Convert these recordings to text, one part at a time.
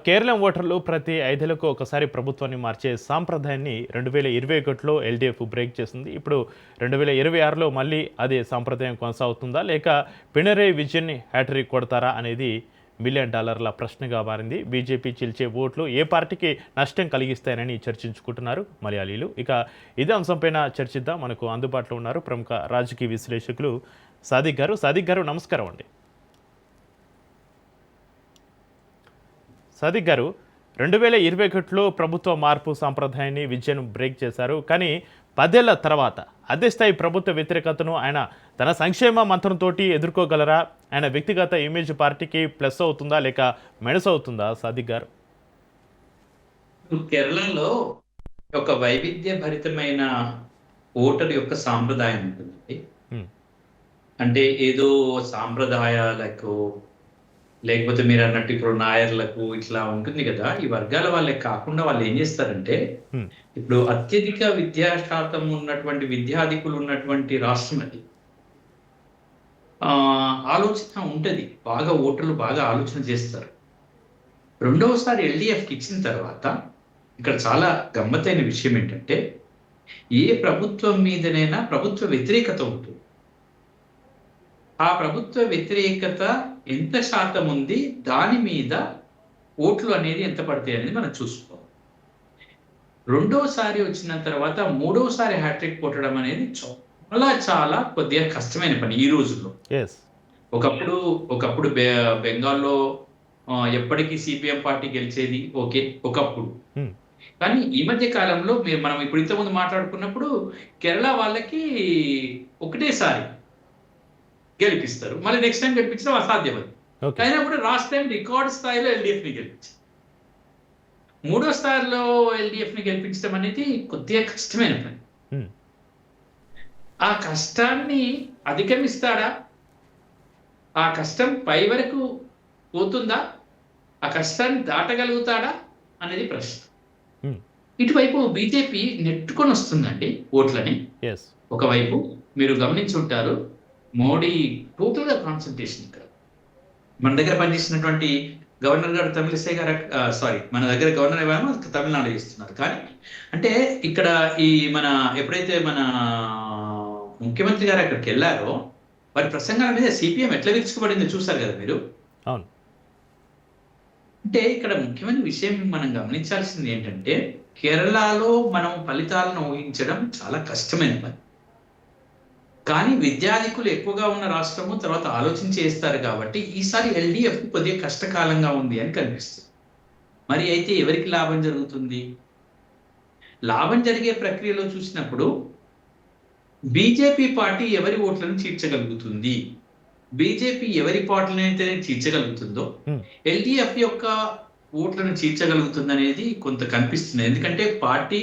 కేరళం ఓటర్లు ప్రతి 5 ఏళ్లకు ఒకసారి ప్రభుత్వాన్ని మార్చే సాంప్రదాయాన్ని 2021లో ఎల్డీఎఫ్ బ్రేక్ చేసింది. ఇప్పుడు 2026లో మళ్ళీ అదే సాంప్రదాయం కొనసాగుతుందా? లేక పినరయ్ విజయన్ని హ్యాట్రిక్ కొడతారా అనేది $1,000,000 ప్రశ్నగా మారింది. బీజేపీ చిల్చే ఓట్లు ఏ పార్టీకి నష్టం కలిగిస్తాయని చర్చించుకుంటున్నారు మలయాళీలు. ఇక ఇదే అంశంపైన చర్చిద్దాం. మనకు అందుబాటులో ఉన్నారు ప్రముఖ రాజకీయ విశ్లేషకులు సాదిక్ గారు. సాదిక్ గారు నమస్కారం అండి. సాదిక్ గారు, 2021లో ప్రభుత్వ మార్పు సాంప్రదాయాన్ని విజయన్ బ్రేక్ చేశారు. కానీ 10 ఏళ్ల తర్వాత అదే స్థాయి ప్రభుత్వ వ్యతిరేకతను ఆయన తన సంక్షేమ మంత్రంతో ఎదుర్కోగలరా? ఆయన వ్యక్తిగత ఇమేజ్ పార్టీకి ప్లస్ అవుతుందా లేక మైనస్ అవుతుందా సాదిక్ గారు? కేరళలో ఒక వైవిధ్య భరితమైన ఓటర్ యొక్క సాంప్రదాయం ఉంటుంది. అంటే ఏదో సాంప్రదాయాలకు లేకపోతే మీరు అన్నట్టు ఇప్పుడు నాయర్లకు ఇట్లా ఉంటుంది కదా, ఈ వర్గాల వాళ్ళే కాకుండా వాళ్ళు ఏం చేస్తారంటే, ఇప్పుడు అత్యధిక విద్యా శాతం ఉన్నటువంటి విద్యాధికులు ఉన్నటువంటి రాష్ట్రం అది. ఆలోచన ఉంటది, బాగా ఓటర్లు బాగా ఆలోచన చేస్తారు. రెండవసారి ఎల్డీఎఫ్కి ఇచ్చిన తర్వాత ఇక్కడ చాలా గమ్మత్తైన విషయం ఏంటంటే, ఏ ప్రభుత్వం మీదనైనా ప్రభుత్వ వ్యతిరేకత ఉంటుంది. ఆ ప్రభుత్వ వ్యతిరేకత ఎంత శాతం ఉంది, దాని మీద ఓట్లు అనేది ఎంత పడతాయి అనేది మనం చూసుకోవాలి. రెండోసారి వచ్చిన తర్వాత మూడోసారి హ్యాట్రిక్ కొట్టడం అనేది చాలా చాలా కొద్దిగా కష్టమైన పని ఈ రోజుల్లో. ఒకప్పుడు బెంగాల్లో ఎప్పటికీ సిపిఎం పార్టీ గెలిచేది, ఓకే ఒకప్పుడు. కానీ ఈ మధ్య కాలంలో మనం ఇప్పుడు ఇంతకుముందు మాట్లాడుకున్నప్పుడు కేరళ వాళ్ళకి ఒకటేసారి గెలిపిస్తారు, మళ్ళీ నెక్స్ట్ టైం గెలిపించడం అసాధ్యం. అది అయినా కూడా లాస్ట్ టైం రికార్డ్ స్థాయిలో ఎల్డీఎఫ్ ని గెలిపించారు. మూడో స్థాయిలో ఎల్డీఎఫ్ ని గెలిపించడం అనేది కొద్దిగా కష్టమైన పని. ఆ కష్టాన్ని అధిగమిస్తాడా? ఆ కష్టం పై వరకు పోతుందా? ఆ కష్టాన్ని దాటగలుగుతాడా అనేది ప్రశ్న. ఇటువైపు బీజేపీ నెట్టుకొని వస్తుందండి ఓట్లని. ఒకవైపు మీరు గమనించి ఉంటారు, మోడీ టోటల్గా కాన్సన్ట్రేషన్ కాదు. మన దగ్గర పనిచేసినటువంటి గవర్నర్ గారు తమిళిసై గారు, మన దగ్గర గవర్నర్ ఏమో తమిళనాడు ఇస్తున్నారు. కానీ అంటే ఇక్కడ ఎప్పుడైతే మన ముఖ్యమంత్రి గారు అక్కడికి వెళ్ళారో, వారి ప్రసంగాల మీద సిపిఎం ఎట్లా విరుచుకుపడిందో చూసారు కదా మీరు. అవును. అంటే ఇక్కడ ముఖ్యమైన విషయం మనం గమనించాల్సింది ఏంటంటే, కేరళలో మనం ఫలితాలను ఊహించడం చాలా కష్టమైన పని. కానీ విద్యాధికులు ఎక్కువగా ఉన్న రాష్ట్రము, తర్వాత ఆలోచన చేస్తారు కాబట్టి ఈసారి ఎల్డీఎఫ్ కొద్దిగా కష్టకాలంగా ఉంది అని కనిపిస్తుంది. మరి అయితే ఎవరికి లాభం జరుగుతుంది? లాభం జరిగే ప్రక్రియలో చూసినప్పుడు బీజేపీ పార్టీ ఎవరి ఓట్లను చీల్చగలుగుతుంది, బీజేపీ ఎవరి పార్టీలను అయితే చీల్చగలుగుతుందో ఎల్డీఎఫ్ యొక్క ఓట్లను చీల్చగలుగుతుంది అనేది కొంత కనిపిస్తుంది. ఎందుకంటే పార్టీ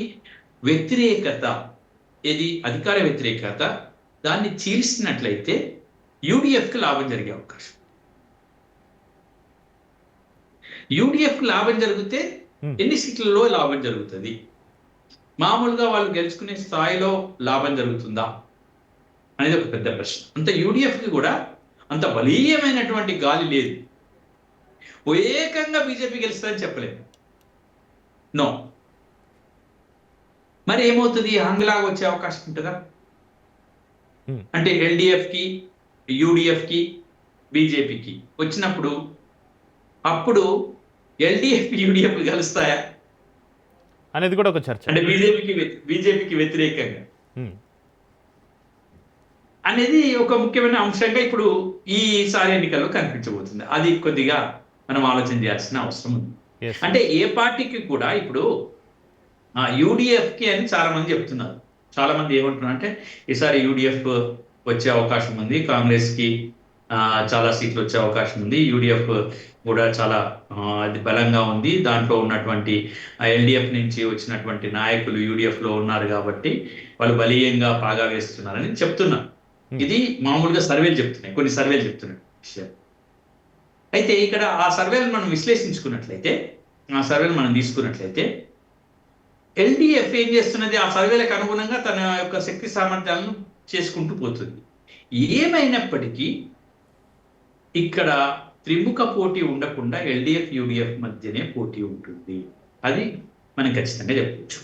వ్యతిరేకత, ఏది అధికార వ్యతిరేకత, దాన్ని చీల్చినట్లయితే యూడిఎఫ్కి లాభం జరిగే అవకాశం. యూడిఎఫ్కి లాభం జరిగితే ఎన్ని సీట్లలో లాభం జరుగుతుంది? మామూలుగా వాళ్ళు గెలుచుకునే స్థాయిలో లాభం జరుగుతుందా అనేది ఒక పెద్ద ప్రశ్న. అంత యూడిఎఫ్కి కూడా అంత బలీయమైనటువంటి గాలి లేదు. ఏకంగా బీజేపీ గెలుస్తుందని చెప్పలేదు. నో. మరి ఏమవుతుంది? హంగలాగా వచ్చే అవకాశం ఉంటుందా? అంటే ఎల్డీఎఫ్కి, యూడిఎఫ్కి, బీజేపీకి వచ్చినప్పుడు అప్పుడు ఎల్డీఎఫ్ యూడిఎఫ్ కలుస్తాయా అనేది కూడా ఒక చర్చ. అంటే బీజేపీకి వ్యతిరేకంగా అనేది ఒక ముఖ్యమైన అంశంగా ఇప్పుడు ఈసారి ఎన్నికల్లో కనిపించబోతుంది. అది కొద్దిగా మనం ఆలోచన చేయాల్సిన అవసరం ఉంది. అంటే ఏ పార్టీకి కూడా ఇప్పుడు యూడిఎఫ్కి అని చాలా మంది చెప్తున్నారు. చాలా మంది ఏమంటున్నారు అంటే, ఈసారి యూడిఎఫ్ వచ్చే అవకాశం ఉంది, కాంగ్రెస్కి చాలా సీట్లు వచ్చే అవకాశం ఉంది, యూడిఎఫ్ కూడా చాలా అది బలంగా ఉంది, దాంట్లో ఉన్నటువంటి ఎల్డీఎఫ్ నుంచి వచ్చినటువంటి నాయకులు యూడిఎఫ్లో ఉన్నారు కాబట్టి వాళ్ళు బలీయంగా పాగా వేస్తున్నారని చెప్తున్నారు. ఇది మామూలుగా సర్వేలు చెప్తున్నాయి, కొన్ని సర్వేలు చెప్తున్నాయి విషయం. అయితే ఇక్కడ ఆ సర్వేలు మనం విశ్లేషించుకున్నట్లయితే, ఆ సర్వేలు మనం తీసుకున్నట్లయితే ఎల్డీఎఫ్ ఏం చేస్తున్నది, ఆ సర్వేలకు అనుగుణంగా తన యొక్క శక్తి సామర్థ్యాలను చేసుకుంటూ పోతుంది. ఏమైనప్పటికీ ఇక్కడ త్రిముఖ పోటీ ఉండకుండా ఎల్డిఎఫ్ యూడిఎఫ్ మధ్యనే పోటీ ఉంటుంది. అది మనం ఖచ్చితంగా చెప్పవచ్చు.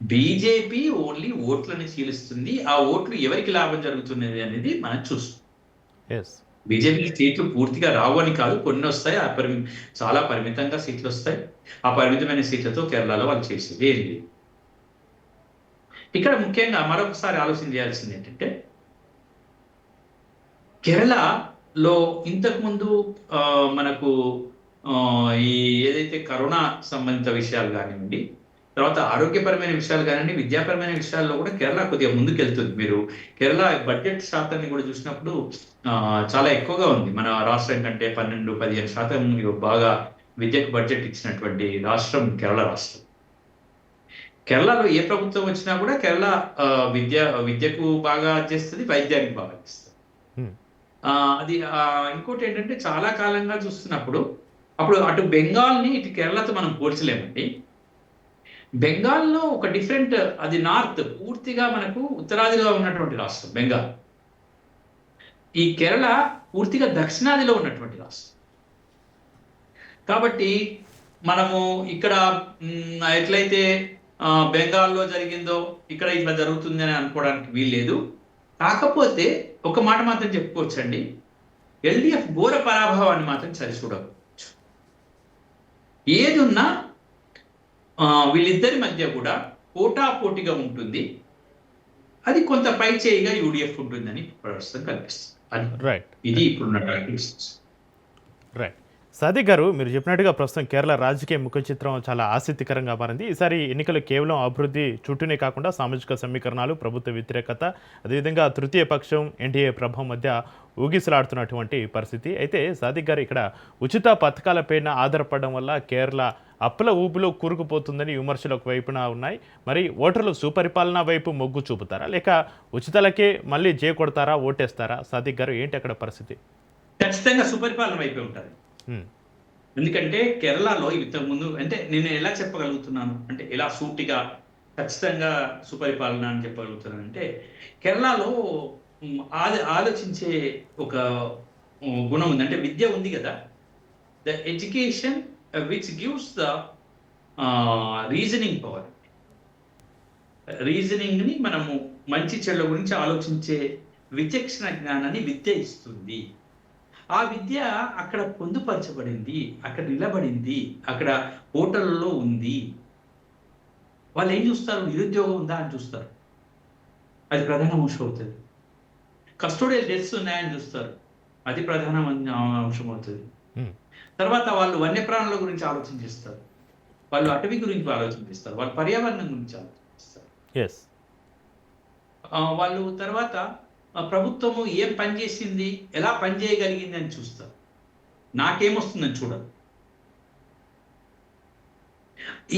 బీజేపీ ఓన్లీ ఓట్లను చీలుస్తుంది. ఆ ఓట్లు ఎవరికి లాభం జరుగుతున్నది అనేది మనం చూస్తాం. ఎస్. బీజేపీకి సీట్లు పూర్తిగా రావు అని కాదు, కొన్ని వస్తాయి. చాలా పరిమితంగా సీట్లు వస్తాయి. ఆ పరిమితమైన సీట్లతో కేరళలో వాళ్ళు చేసేది ఏం లేదు. ఇక్కడ ముఖ్యంగా మరొకసారి ఆలోచన చేయాల్సింది ఏంటంటే, కేరళలో ఇంతకుముందు మనకు ఈ ఏదైతే కరోనా సంబంధిత విషయాలు కానివ్వండి, తర్వాత ఆరోగ్యపరమైన విషయాలు కానివ్వండి, విద్యాపరమైన విషయాల్లో కూడా కేరళ కొద్దిగా ముందుకెళ్తుంది. మీరు కేరళ బడ్జెట్ శాతాన్ని కూడా చూసినప్పుడు చాలా ఎక్కువగా ఉంది. మన రాష్ట్రం కంటే 12-15% బాగా విద్యకు బడ్జెట్ ఇచ్చినటువంటి రాష్ట్రం కేరళ రాష్ట్రం. కేరళలో ఏ ప్రభుత్వం వచ్చినా కూడా కేరళ విద్యకు బాగా చేస్తుంది, వైద్యానికి బాగా చేస్తుంది. అది ఇంకోటి ఏంటంటే, చాలా కాలంగా చూస్తున్నప్పుడు అప్పుడు అటు బెంగాల్ని ఇటు కేరళతో మనం పోల్చలేమండి. బెంగాల్లో ఒక డిఫరెంట్, అది నార్త్ పూర్తిగా మనకు ఉత్తరాదిలో ఉన్నటువంటి రాష్ట్రం బెంగాల్. ఈ కేరళ పూర్తిగా దక్షిణాదిలో ఉన్నటువంటి రాష్ట్రం. కాబట్టి మనము ఇక్కడ ఎట్లయితే బెంగాల్లో జరిగిందో ఇక్కడ ఇట్లా జరుగుతుంది అని అనుకోవడానికి వీల్లేదు. కాకపోతే ఒక మాట మాత్రం చెప్పుకోవచ్చండి, ఎల్డిఎఫ్ ఘోర పరాభవాన్ని మాత్రం సరిచూడవచ్చు. ఏదున్నా వీళ్ళిద్దరి మధ్య కూడా పోటాపోటీగా ఉంటుంది. అది కొంత పై చేయిగా యూడిఎఫ్ ఉంటుందని ప్రస్తుతం కనిపిస్తుంది. రైట్. ఇది ఇప్పుడున్న రైట్. సాదిక్ గారు, మీరు చెప్పినట్టుగా ప్రస్తుతం కేరళ రాజకీయ ముఖ చిత్రం చాలా ఆసక్తికరంగా మారింది. ఈసారి ఎన్నికలు కేవలం అభివృద్ధి చుట్టూనే కాకుండా సామాజిక సమీకరణాలు, ప్రభుత్వ వ్యతిరేకత, అదేవిధంగా తృతీయ పక్షం ఎన్డీఏ ప్రభావం మధ్య ఊగిసలాడుతున్నటువంటి పరిస్థితి. అయితే సాదిక్ గారు, ఇక్కడ ఉచిత పథకాలపైన ఆధారపడడం వల్ల కేరళ అప్పుల ఊపిలో కూరుకుపోతుందని విమర్శలు ఒక వైపున ఉన్నాయి. మరి ఓటర్లు సుపరిపాలన వైపు మొగ్గు చూపుతారా, లేక ఉచితాలకే మళ్ళీ జే కొడతారా, ఓటేస్తారా? సాదిక్ గారు, ఏంటి అక్కడ పరిస్థితి? ఖచ్చితంగా సుపరిపాలన వైపే ఉంటుంది. ఎందుకంటే కేరళలో ఇంతకుముందు, అంటే నేను ఎలా చెప్పగలుగుతున్నాను అంటే, ఎలా సూటిగా ఖచ్చితంగా సుపరిపాలన అని చెప్పగలుగుతున్నాను అంటే, కేరళలో ఆలోచించే ఒక గుణం ఉంది. అంటే విద్య ఉంది కదా, the education which gives the reasoning power. రీజనింగ్ని మనము మంచి చెడుల గురించి ఆలోచించే విచక్షణ జ్ఞానాన్ని విద్య ఇస్తుంది. ఆ విద్య అక్కడ పొందుపరచబడింది, అక్కడ నిలబడింది, అక్కడ హోటల్లో ఉంది. వాళ్ళు ఏం చూస్తారు? నిరుద్యోగం ఉందా అని చూస్తారు, అది ప్రధాన అంశం అవుతుంది. కస్టోడియల్ డెత్స్ ఉన్నాయని చూస్తారు, అది ప్రధాన అంశం అవుతుంది. తర్వాత వాళ్ళు వన్యప్రాణుల గురించి ఆలోచించేస్తారు, వాళ్ళు అటవీ గురించి ఆలోచించేస్తారు, వాళ్ళు పర్యావరణం గురించి ఆలోచిస్తారు. వాళ్ళు తర్వాత ప్రభుత్వము ఏం పని చేసింది, ఎలా పని చేయగలిగింది అని చూస్తారు, నాకేమొస్తుందని చూడరు.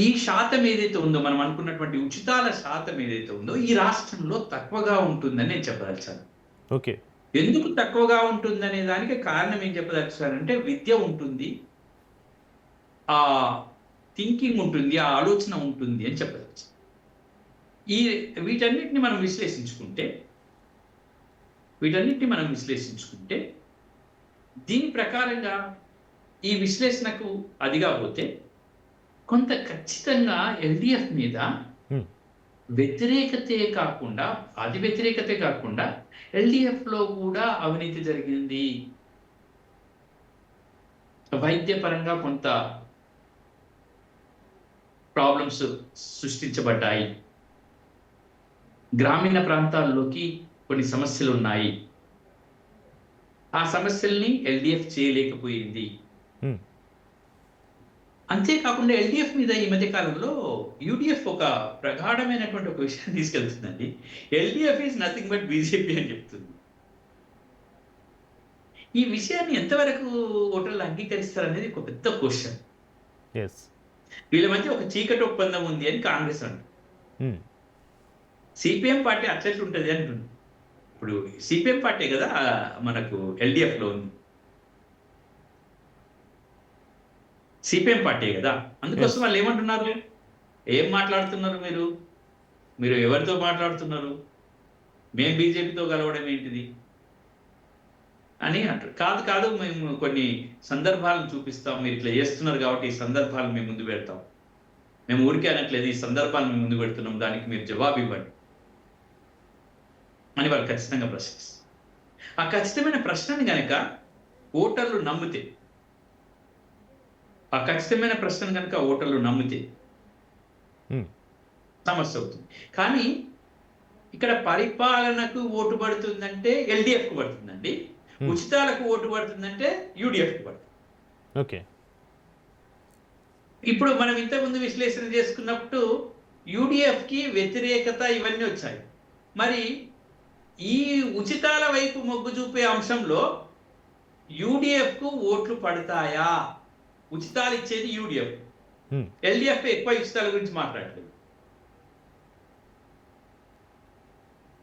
ఈ శాతం ఏదైతే ఉందో, మనం అనుకున్నటువంటి ఉచితాల శాతం ఏదైతే ఉందో ఈ రాష్ట్రంలో తక్కువగా ఉంటుందని నేను చెప్పదలిచాను. ఓకే. ఎందుకు తక్కువగా ఉంటుందనే దానికి కారణం ఏం చెప్పదలిచానంటే, విద్య ఉంటుంది, ఆ థింకింగ్ ఉంటుంది, ఆ ఆలోచన ఉంటుంది అని చెప్పదలిచాను. వీటన్నిటిని మనం విశ్లేషించుకుంటే దీని ప్రకారంగా ఈ విశ్లేషణకు అదిగా పోతే కొంత ఖచ్చితంగా ఎల్డిఎఫ్ మీద వ్యతిరేకతే కాకుండా ఎల్డిఎఫ్ లో కూడా అవినీతి జరిగింది, వైద్యపరంగా కొంత ప్రాబ్లమ్స్ సృష్టించబడ్డాయి, గ్రామీణ ప్రాంతాల్లోకి కొన్ని సమస్యలు ఉన్నాయి, ఆ సమస్యల్ని ఎల్డిఎఫ్ చేయలేకపోయింది. అంతేకాకుండా ఎల్డిఎఫ్ మీద ఈ మధ్య కాలంలో యూడిఎఫ్ ఒక ప్రగాఢమైనటువంటి ఒక విషయాన్ని తీసుకెళ్తుందండి. LDF is nothing but BJP అని చెప్తుంది. ఈ విషయాన్ని ఎంతవరకు ఓటర్లు అంగీకరిస్తారనేది ఒక పెద్ద క్వశ్చన్. వీళ్ళ మధ్య ఒక చీకటి ఒప్పందం ఉంది అని కాంగ్రెస్ అంటుంది. సిపిఎం పార్టీ అట్లెట్లు ఉంటుంది అంటుంది. ఇప్పుడు సిపిఎం పార్టీ కదా మనకు ఎల్డిఎఫ్ లో ఉంది, సిపిఎం పార్టీ కదా. అందుకోసం వాళ్ళు ఏమంటున్నారు, ఏం మాట్లాడుతున్నారు మీరు ఎవరితో మాట్లాడుతున్నారు, మేము బీజేపీతో కలవడం ఏంటిది అని అంటారు. కాదు కాదు మేము కొన్ని సందర్భాలను చూపిస్తాం. మీరు ఇట్లా చేస్తున్నారు కాబట్టి ఈ సందర్భాలను మేము ముందు పెడతాం. మేము ఊరికే అనట్లేదు. ఈ సందర్భాలను మేము ముందు పెడుతున్నాం. దానికి మీరు జవాబు ఇవ్వండి అని వాళ్ళు ఖచ్చితంగా ప్రశ్నిస్తారు. ఆ ఖచ్చితమైన ప్రశ్నని గనక ఓటర్లు నమ్మితే, ఆ ఖచ్చితమైన ప్రశ్నను గనక ఓటర్లు నమ్మితే హ్మ్. సమస్య అవుతుంది. కానీ ఇక్కడ పరిపాలనకు ఓటు పడుతుందంటే ఎల్‌డీఎఫ్‌కు పడుతుందండి. ఉచితాలకు ఓటు పడుతుందంటే యూడీఎఫ్‌కు పడుతుంది. ఓకే. ఇప్పుడు మనం ఇంతకుముందు విశ్లేషణ చేసుకున్నప్పుడు యూడీఎఫ్‌కి వ్యతిరేకత ఇవన్నీ వచ్చాయి. మరి ఈ ఉచితాల వైపు మొగ్గు చూపే అంశంలో యూడీఎఫ్‌కు ఓట్లు పడతాయా? ఉచితాలు ఇచ్చేది యూడీఎఫ్. హ్మ్. ఎల్‌డీఎఫ్ ఎక్కువ ఉచితాల గురించి మాట్లాడట్లేదు.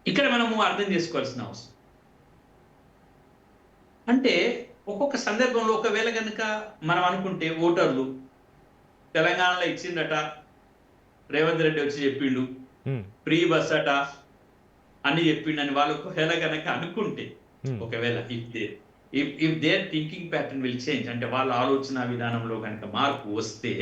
ఇక్కడ మనము అర్థం చేసుకోవాల్సిన అవసరం. అంటే ఒక్కొక్క సందర్భంలో ఒకవేళ గనుక మనం అనుకుంటే ఓటర్లు తెలంగాణలో ఇచ్చిందట, రేవంత్ రెడ్డి వచ్చి చెప్పిండు, హ్మ్. ఫ్రీ బస్ అట అని చెప్పిండని వాళ్ళు ఒకవేళ గనక అనుకుంటే, హ్మ్. ఒకవేళ if there thinking pattern will change, అంటే వాళ్ళ ఆలోచన విధానంలో గనక మార్పు వస్తే